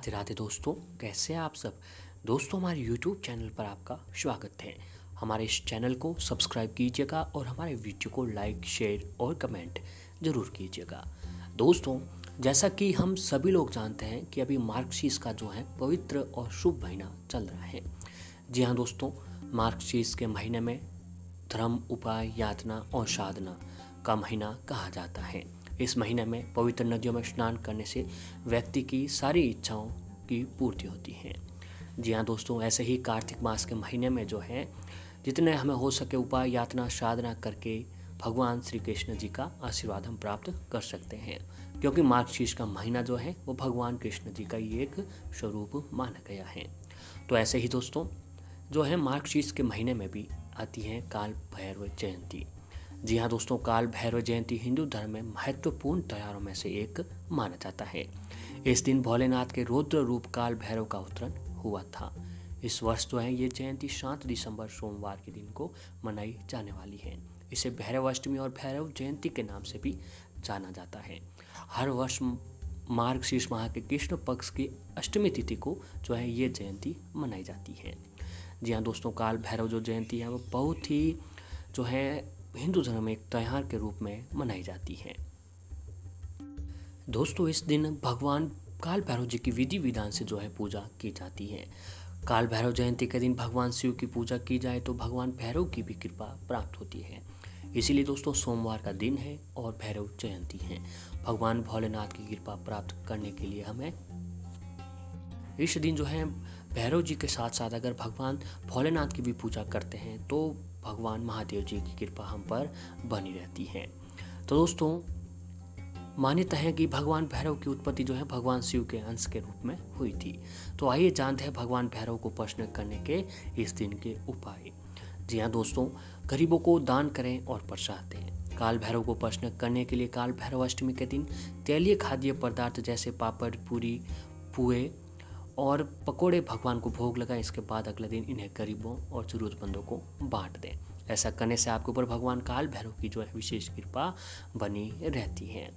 राधे राधे दोस्तों, कैसे हैं आप सब। दोस्तों, हमारे YouTube चैनल पर आपका स्वागत है। हमारे इस चैनल को सब्सक्राइब कीजिएगा और हमारे वीडियो को लाइक, शेयर और कमेंट ज़रूर कीजिएगा। दोस्तों, जैसा कि हम सभी लोग जानते हैं कि अभी मार्गशीर्ष का जो है पवित्र और शुभ महीना चल रहा है। जी हाँ दोस्तों, मार्गशीर्ष के महीने में धर्म, उपाय, यातना और साधना का महीना कहा जाता है। इस महीने में पवित्र नदियों में स्नान करने से व्यक्ति की सारी इच्छाओं की पूर्ति होती है। जी हाँ दोस्तों, ऐसे ही कार्तिक मास के महीने में जो है जितने हमें हो सके उपाय, यातना, साधना करके भगवान श्री कृष्ण जी का आशीर्वाद हम प्राप्त कर सकते हैं, क्योंकि मार्गशीर्ष का महीना जो है वो भगवान कृष्ण जी का ही एक स्वरूप माना गया है। तो ऐसे ही दोस्तों जो है मार्गशीर्ष के महीने में भी आती है काल भैरव जयंती। जी हाँ दोस्तों, काल भैरव जयंती हिंदू धर्म में महत्वपूर्ण त्योहारों में से एक माना जाता है। इस दिन भोलेनाथ के रौद्र रूप काल भैरव का अवतरण हुआ था। इस वर्ष जो है ये जयंती 7 दिसंबर सोमवार के दिन को मनाई जाने वाली है। इसे भैरव अष्टमी और भैरव जयंती के नाम से भी जाना जाता है। हर वर्ष मार्गशीर्ष माह के कृष्ण पक्ष की अष्टमी तिथि को जो है ये जयंती मनाई जाती है। जी हाँ दोस्तों, काल भैरव जो जयंती है वो बहुत ही जो है हिंदू धर्म में एक त्यौहार के रूप में मनाई जाती है। दोस्तों, इस दिन भगवान काल भैरव जी की विधि विधान से जो है पूजा की जाती है। काल भैरव जयंती के दिन भगवान शिव की पूजा की जाए तो भगवान भैरव की भी कृपा प्राप्त होती है। इसीलिए दोस्तों सोमवार का दिन है और भैरव जयंती है। भगवान भोलेनाथ की कृपा प्राप्त करने के लिए हमें इस दिन जो है भैरव जी के साथ साथ अगर भगवान भोलेनाथ की भी पूजा करते हैं तो भगवान महादेव जी की कृपा हम पर बनी रहती है। तो दोस्तों, मान्यता है कि भगवान भैरव की उत्पत्ति जो है भगवान शिव के अंश के रूप में हुई थी। तो आइए जानते हैं भगवान भैरव को प्रसन्न करने के इस दिन के उपाय। जी हाँ दोस्तों, गरीबों को दान करें और प्रसाद दें। काल भैरव को प्रसन्न करने के लिए काल भैरव अष्टमी के दिन तेलीय खाद्य पदार्थ जैसे पापड़, पूरी, पुए और पकोड़े भगवान को भोग लगाएं। इसके बाद अगले दिन इन्हें गरीबों और ज़रूरतमंदों को बांट दें। ऐसा करने से आपके ऊपर भगवान काल भैरव की जो है विशेष कृपा बनी रहती है।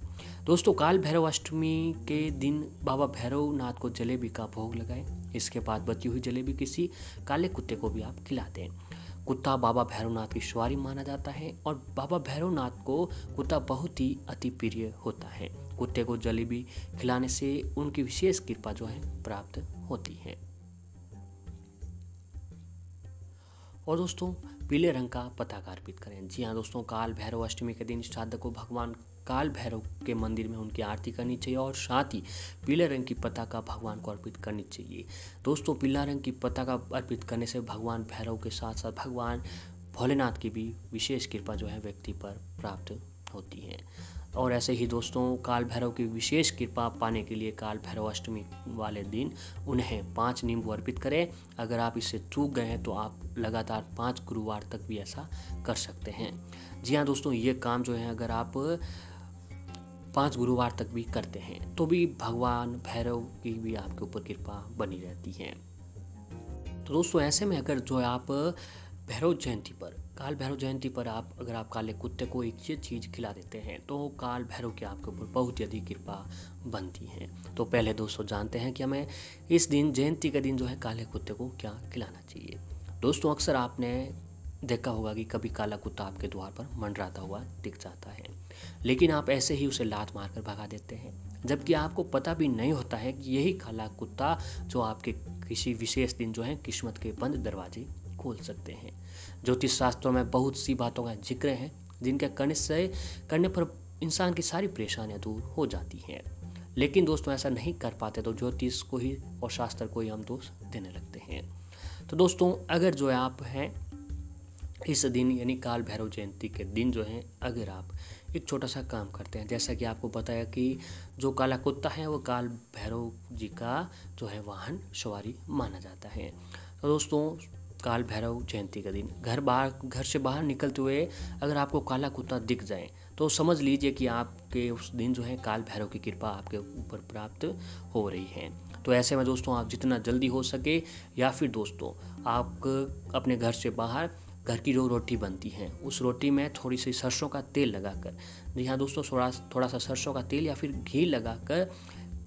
दोस्तों, काल भैरव अष्टमी के दिन बाबा भैरव नाथ को जलेबी का भोग लगाएं। इसके बाद बची हुई जलेबी किसी काले कुत्ते को भी आप खिला दें। कुत्ता बाबा भैरवनाथ की सवारी माना जाता है और बाबा भैरवनाथ को कुत्ता बहुत ही अति प्रिय होता है। कुत्ते को जलेबी खिलाने से उनकी विशेष कृपा जो है प्राप्त होती है। और दोस्तों, पीले रंग का पताका अर्पित करें। जी हाँ दोस्तों, काल भैरव अष्टमी के दिन श्राद्ध को भगवान काल भैरव के मंदिर में उनकी आरती करनी चाहिए और साथ ही पीले रंग की पताका भगवान को अर्पित करनी चाहिए। दोस्तों, पीला रंग की पताका अर्पित करने से भगवान भैरव के साथ साथ भगवान भोलेनाथ की भी विशेष कृपा जो है व्यक्ति पर प्राप्त होती है। और ऐसे ही दोस्तों, काल भैरव की विशेष कृपा पाने के लिए काल भैरव अष्टमी वाले दिन उन्हें 5 नींबू अर्पित करें। अगर आप इससे चूक गए हैं तो आप लगातार 5 गुरुवार तक भी ऐसा कर सकते हैं। जी हाँ दोस्तों, ये काम जो है अगर आप 5 गुरुवार तक भी करते हैं तो भी भगवान भैरव की भी आपके ऊपर कृपा बनी रहती है। तो दोस्तों, ऐसे में अगर जो आप भैरव जयंती पर काल भैरव जयंती पर अगर आप काले कुत्ते को एक ये चीज़ खिला देते हैं तो काल भैरव की आपके ऊपर बहुत ही अधिक कृपा बनती है। तो पहले दोस्तों जानते हैं कि हमें इस दिन जयंती के दिन जो है काले कुत्ते को क्या खिलाना चाहिए। दोस्तों, अक्सर आपने देखा होगा कि कभी काला कुत्ता आपके द्वार पर मंडराता हुआ दिख जाता है, लेकिन आप ऐसे ही उसे लात मारकर भगा देते हैं, जबकि आपको पता भी नहीं होता है कि यही काला कुत्ता जो आपके किसी विशेष दिन जो है किस्मत के बंद दरवाजे खोल सकते हैं। ज्योतिष शास्त्रों में बहुत सी बातों का जिक्र है जिनके करने पर इंसान की सारी परेशानियां दूर हो जाती हैं, लेकिन दोस्तों ऐसा नहीं कर पाते तो ज्योतिष को ही और शास्त्र को ही हम दोष देने लगते हैं। तो दोस्तों, अगर जो है आप हैं इस दिन यानी काल भैरव जयंती के दिन जो है अगर आप एक छोटा सा काम करते हैं, जैसा कि आपको बताया कि जो काला कुत्ता है वो काल भैरव जी का जो है वाहन सवारी माना जाता है। तो दोस्तों, काल भैरव जयंती का दिन घर से बाहर निकलते हुए अगर आपको काला कुत्ता दिख जाए तो समझ लीजिए कि आपके उस दिन जो है काल भैरव की कृपा आपके ऊपर प्राप्त हो रही है। तो ऐसे में दोस्तों आप जितना जल्दी हो सके या फिर दोस्तों आप अपने घर से बाहर घर की जो रोटी बनती है उस रोटी में थोड़ी सी सरसों का तेल लगाकर, जी हाँ दोस्तों, थोड़ा सा सरसों का तेल या फिर घी लगाकर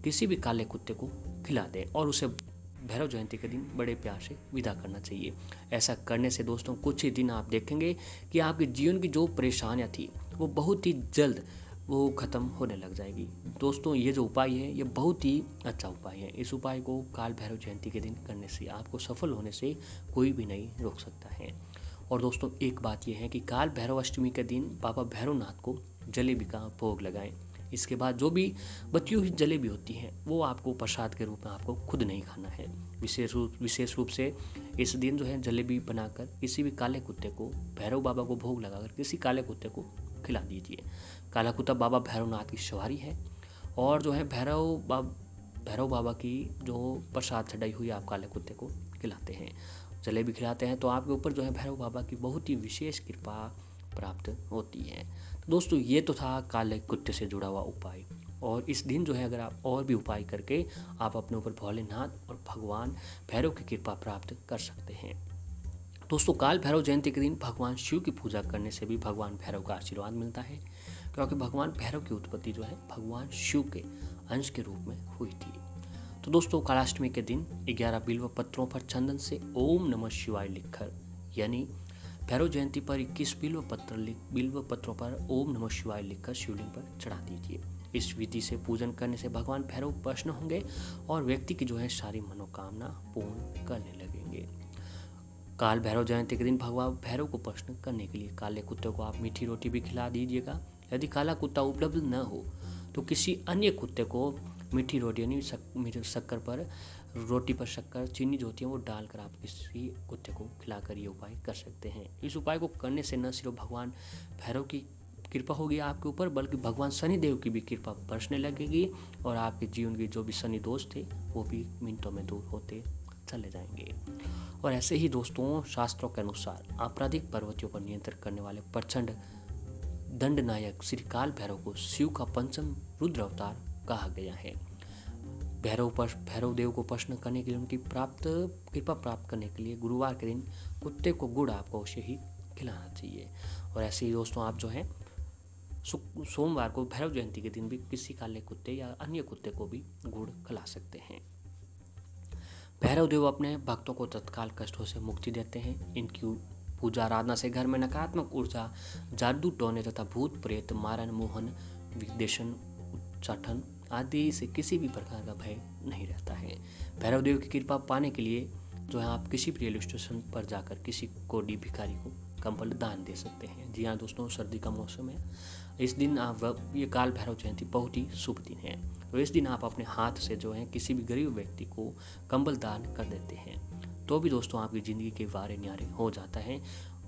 किसी भी काले कुत्ते को खिला दें और उसे भैरव जयंती के दिन बड़े प्यार से विदा करना चाहिए। ऐसा करने से दोस्तों कुछ ही दिन आप देखेंगे कि आपके जीवन की जो परेशानियां थी वो बहुत ही जल्द वो ख़त्म होने लग जाएगी। दोस्तों ये जो उपाय है ये बहुत ही अच्छा उपाय है। इस उपाय को काल भैरव जयंती के दिन करने से आपको सफल होने से कोई भी नहीं रोक सकता है। और दोस्तों एक बात यह है कि काल भैरव अष्टमी के दिन बाबा भैरवनाथ को जलेबी का भोग लगाएं। इसके बाद जो भी बची हुई जलेबी होती है वो आपको प्रसाद के रूप में आपको खुद नहीं खाना है। विशेष रूप से इस दिन जो है जलेबी बनाकर किसी भी काले कुत्ते को, भैरव बाबा को भोग लगाकर किसी काले कुत्ते को खिला दीजिए। काला कुत्ता बाबा भैरवनाथ की सवारी है और जो है भैरव बाबा की जो प्रसाद चढ़ाई हुई आप काले कुत्ते को खिलाते हैं, जलेबी खिलाते हैं, तो आपके ऊपर जो है भैरव बाबा की बहुत ही विशेष कृपा प्राप्त होती है। तो दोस्तों ये तो था काले कुत्ते से जुड़ा हुआ उपाय। और इस दिन जो है अगर आप और भी उपाय करके आप अपने ऊपर भोलेनाथ और भगवान भैरव की कृपा प्राप्त कर सकते हैं। दोस्तों काल भैरव जयंती के दिन भगवान शिव की पूजा करने से भी भगवान भैरव का आशीर्वाद मिलता है, क्योंकि भगवान भैरव की उत्पत्ति जो है भगवान शिव के अंश के रूप में हुई थी। तो दोस्तों कालाष्टमी के दिन 11 बिल्व पत्रों पर चंदन से ओम नमः शिवाय लिखकर, यानी भैरव जयंती पर 21 बिल्व पत्रों पर ओम नमः शिवाय लिखकर शिवलिंग पर चढ़ा दीजिए। इस विधि से पूजन करने से भगवान भैरव प्रसन्न होंगे और व्यक्ति की जो है सारी मनोकामना पूर्ण करने लगेंगे। काल भैरव जयंती के दिन भगवान भैरव को प्रसन्न करने के लिए काले कुत्ते को आप मीठी रोटी भी खिला दीजिएगा। यदि काला कुत्ता उपलब्ध न हो तो किसी अन्य कुत्ते को मीठी रोटी यानी शक्कर पर रोटी पर शक्कर चीनी जो होती है वो डालकर आप किसी कुत्ते को खिलाकर ये उपाय कर सकते हैं। इस उपाय को करने से न सिर्फ भगवान भैरव की कृपा होगी आपके ऊपर, बल्कि भगवान शनिदेव की भी कृपा बरसने लगेगी और आपके जीवन के जो भी शनि दोष थे वो भी मिनटों में दूर होते चले जाएंगे। और ऐसे ही दोस्तों शास्त्रों के अनुसार आपराधिक प्रवृत्तियों पर नियंत्रण करने वाले प्रचंड दंडनायक श्री काल भैरव को शिव का पंचम रुद्र अवतार कहा गया है। भैरव देव को प्रसन्न करने के लिए उनकी कृपा प्राप्त करने के लिए गुरुवार के दिन कुत्ते को गुड़ आपको अवश्य ही खिलाना चाहिए। और ऐसे ही दोस्तों आप जो है सोमवार को भैरव जयंती के दिन भी किसी काले कुत्ते या अन्य कुत्ते को भी गुड़ खिला सकते हैं। भैरव देव अपने भक्तों को तत्काल कष्टों से मुक्ति देते हैं। इनकी पूजा आराधना से घर में नकारात्मक ऊर्जा, जादू टोने तथा भूत प्रेत मारण मोहन विदेशन उच्चाटन आदि से किसी भी प्रकार का भय नहीं रहता है। भैरव देव की कृपा पाने के लिए जो है आप किसी भी रेलवे स्टेशन पर जाकर किसी कोडी भिखारी को कंबल दान दे सकते हैं। जी हाँ दोस्तों, सर्दी का मौसम है, इस दिन आप ये काल भैरव जयंती बहुत ही शुभ दिन है। तो इस दिन आप अपने हाथ से जो है किसी भी गरीब व्यक्ति को कंबल दान कर देते हैं तो भी दोस्तों आपकी ज़िंदगी के वारे न्यारे हो जाता है।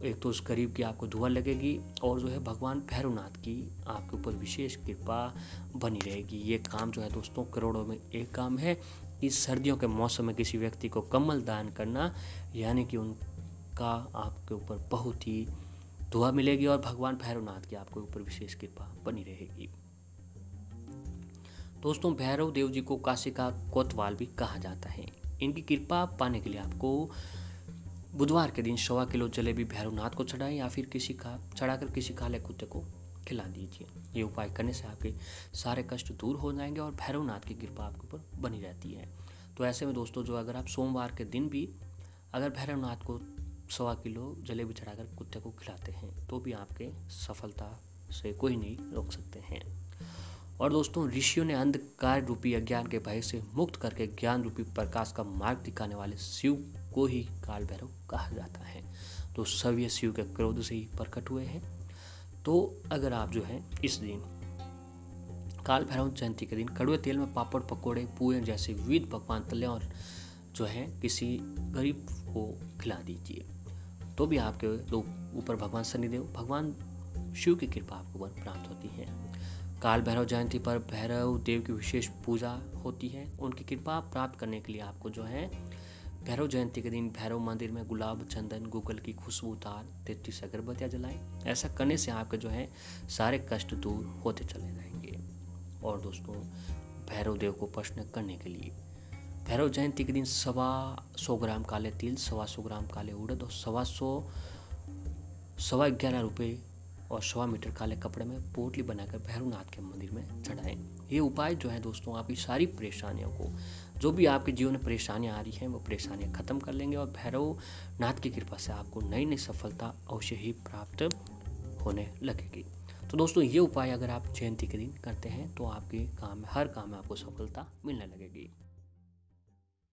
एक तो उस गरीब की आपको दुआ लगेगी और जो है भगवान भैरवनाथ की आपके ऊपर विशेष कृपा बनी रहेगी। ये काम जो है दोस्तों करोड़ों में एक काम है कि सर्दियों के मौसम में किसी व्यक्ति को कंबल दान करना, यानी कि उनका आपके ऊपर बहुत ही दुआ मिलेगी और भगवान भैरवनाथ की आपके ऊपर विशेष कृपा बनी रहेगी। दोस्तों भैरव देव जी को काशी का कोतवाल भी कहा जाता है। इनकी कृपा पाने के लिए आपको बुधवार के दिन 1.25 किलो जलेबी भैरवनाथ को चढ़ाएं या फिर चढ़ाकर किसी काले कुत्ते को खिला दीजिए। ये उपाय करने से आपके सारे कष्ट दूर हो जाएंगे और भैरवनाथ की कृपा आपके ऊपर बनी रहती है। तो ऐसे में दोस्तों जो अगर आप सोमवार के दिन भी अगर भैरवनाथ को 1.25 किलो जलेबी चढ़ाकर कुत्ते को खिलाते हैं तो भी आपके सफलता से कोई नहीं रोक सकते हैं। और दोस्तों ऋषियों ने अंधकार रूपी अज्ञान के भय से मुक्त करके ज्ञान रूपी प्रकाश का मार्ग दिखाने वाले शिव को ही काल भैरव कहा जाता है। तो सब ये शिव के क्रोध से ही प्रकट हुए हैं। तो अगर आप जो है इस दिन काल भैरव जयंती के दिन कड़वे तेल में पापड़ पकोड़े पुए जैसे विविध पकवान तलें और जो है किसी गरीब को खिला दीजिए तो भी आपके ऊपर भगवान शनिदेव भगवान शिव की कृपा आपको प्राप्त होती है। काल भैरव जयंती पर भैरव देव की विशेष पूजा होती है। उनकी कृपा प्राप्त करने के लिए आपको जो है भैरव जयंती के दिन भैरव मंदिर में गुलाब चंदन गूगल की खुशबूदार 33 अगरबत्तियाँ जलाएं। ऐसा करने से आपके जो है सारे कष्ट दूर होते चले जाएंगे। और दोस्तों भैरव देव को प्रसन्न करने के लिए भैरव जयंती के दिन 125 ग्राम काले तिल, 125 ग्राम काले उड़द और 11.25 रुपये और 1.25 मीटर काले कपड़े में पोटली बनाकर भैरवनाथ के मंदिर में चढ़ाएं। ये उपाय जो है दोस्तों आपकी सारी परेशानियों को, जो भी आपके जीवन में परेशानियां आ रही हैं, वो परेशानियां खत्म कर लेंगे और भैरवनाथ की कृपा से आपको नई नई सफलता अवश्य ही प्राप्त होने लगेगी। तो दोस्तों ये उपाय अगर आप जयंती के दिन करते हैं तो आपके काम में, हर काम में आपको सफलता मिलने लगेगी।